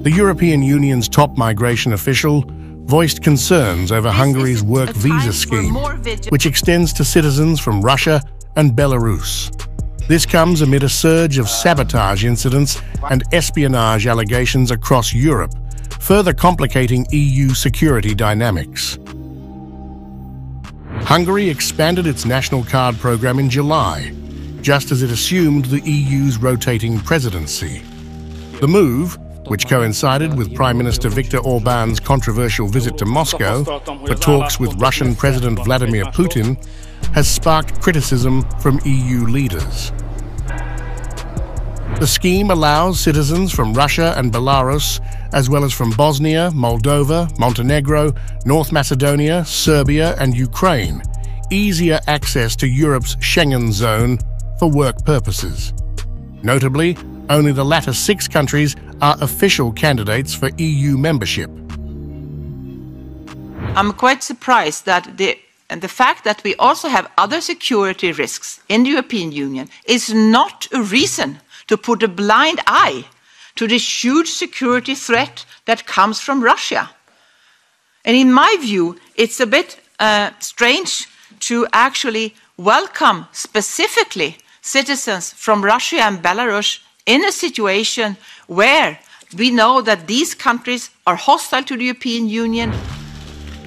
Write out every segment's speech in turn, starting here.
The European Union's top migration official voiced concerns over Hungary's work visa scheme, which extends to citizens from Russia and Belarus. This comes amid a surge of sabotage incidents and espionage allegations across Europe, further complicating EU security dynamics. Hungary expanded its national card program in July, just as it assumed the EU's rotating presidency. The move, which coincided with Prime Minister Viktor Orbán's controversial visit to Moscow for talks with Russian President Vladimir Putin, has sparked criticism from EU leaders. The scheme allows citizens from Russia and Belarus, as well as from Bosnia, Moldova, Montenegro, North Macedonia, Serbia and Ukraine, easier access to Europe's Schengen Zone for work purposes. Notably, only the latter 6 countries are official candidates for EU membership. I'm quite surprised that the fact that we also have other security risks in the European Union is not a reason to put a blind eye to this huge security threat that comes from Russia. And in my view, it's a bit strange to actually welcome specifically citizens from Russia and Belarus in a situation where we know that these countries are hostile to the European Union.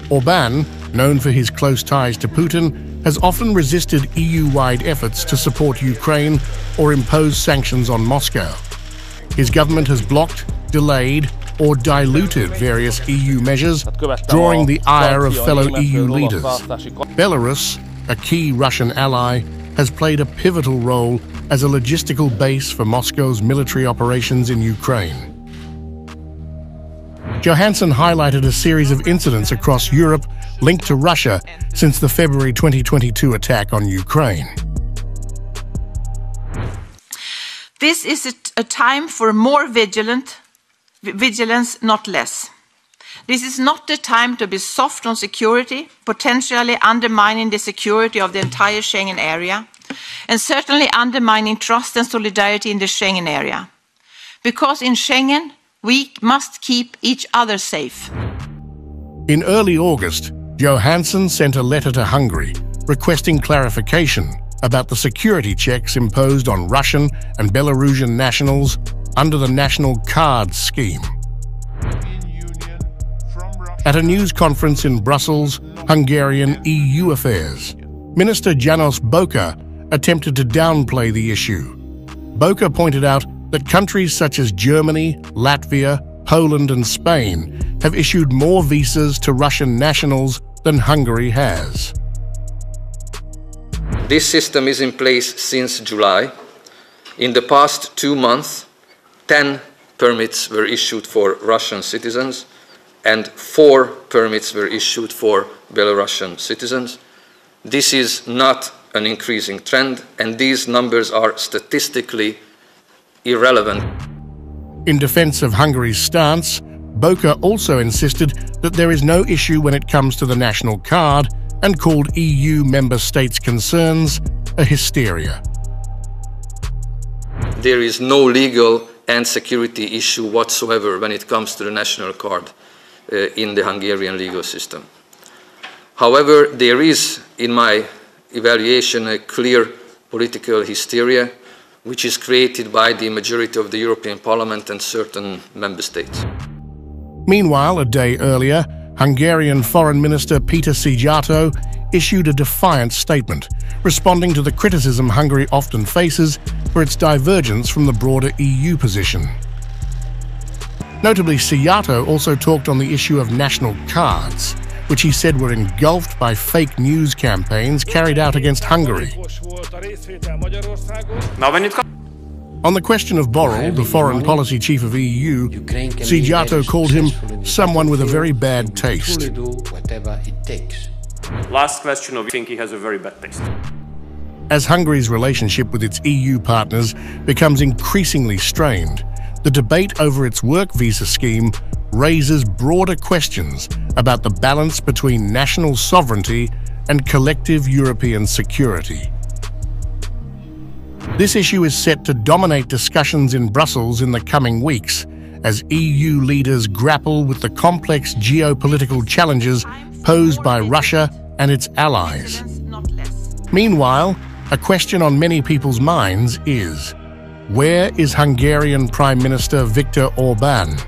Orbán, known for his close ties to Putin, has often resisted EU-wide efforts to support Ukraine or impose sanctions on Moscow. His government has blocked, delayed, or diluted various EU measures, drawing the ire of fellow EU leaders. Belarus, a key Russian ally, has played a pivotal role as a logistical base for Moscow's military operations in Ukraine. Johansson highlighted a series of incidents across Europe linked to Russia since the February 2022 attack on Ukraine. This is a time for more vigilance, not less. This is not the time to be soft on security, potentially undermining the security of the entire Schengen area, and certainly undermining trust and solidarity in the Schengen area. Because in Schengen, we must keep each other safe. In early August, Johansson sent a letter to Hungary requesting clarification about the security checks imposed on Russian and Belarusian nationals under the National Card Scheme. At a news conference in Brussels, Hungarian EU Affairs, Minister János Boka attempted to downplay the issue. Boka pointed out that countries such as Germany, Latvia, Poland and Spain have issued more visas to Russian nationals than Hungary has. This system is in place since July. In the past 2 months, 10 permits were issued for Russian citizens and 4 permits were issued for Belarusian citizens. This is not an increasing trend, and these numbers are statistically irrelevant. In defense of Hungary's stance, Boka also insisted that there is no issue when it comes to the national card and called EU member states' concerns a hysteria. There is no legal and security issue whatsoever when it comes to the national card in the Hungarian legal system. However, there is, in my evaluation, a clear political hysteria which is created by the majority of the European Parliament and certain member states. Meanwhile, a day earlier, Hungarian Foreign Minister Péter Szijjártó issued a defiant statement, responding to the criticism Hungary often faces for its divergence from the broader EU position. Notably, Szijjártó also talked on the issue of national cards, which he said were engulfed by fake news campaigns carried out against Hungary. On the question of Borrell, the foreign policy chief of EU, Szijjártó called him someone with a very bad taste. Last question, I think he has a very bad taste. As Hungary's relationship with its EU partners becomes increasingly strained, the debate over its work visa scheme raises broader questions about the balance between national sovereignty and collective European security. This issue is set to dominate discussions in Brussels in the coming weeks as EU leaders grapple with the complex geopolitical challenges posed by Russia and its allies. Meanwhile, a question on many people's minds is, where is Hungarian Prime Minister Viktor Orbán?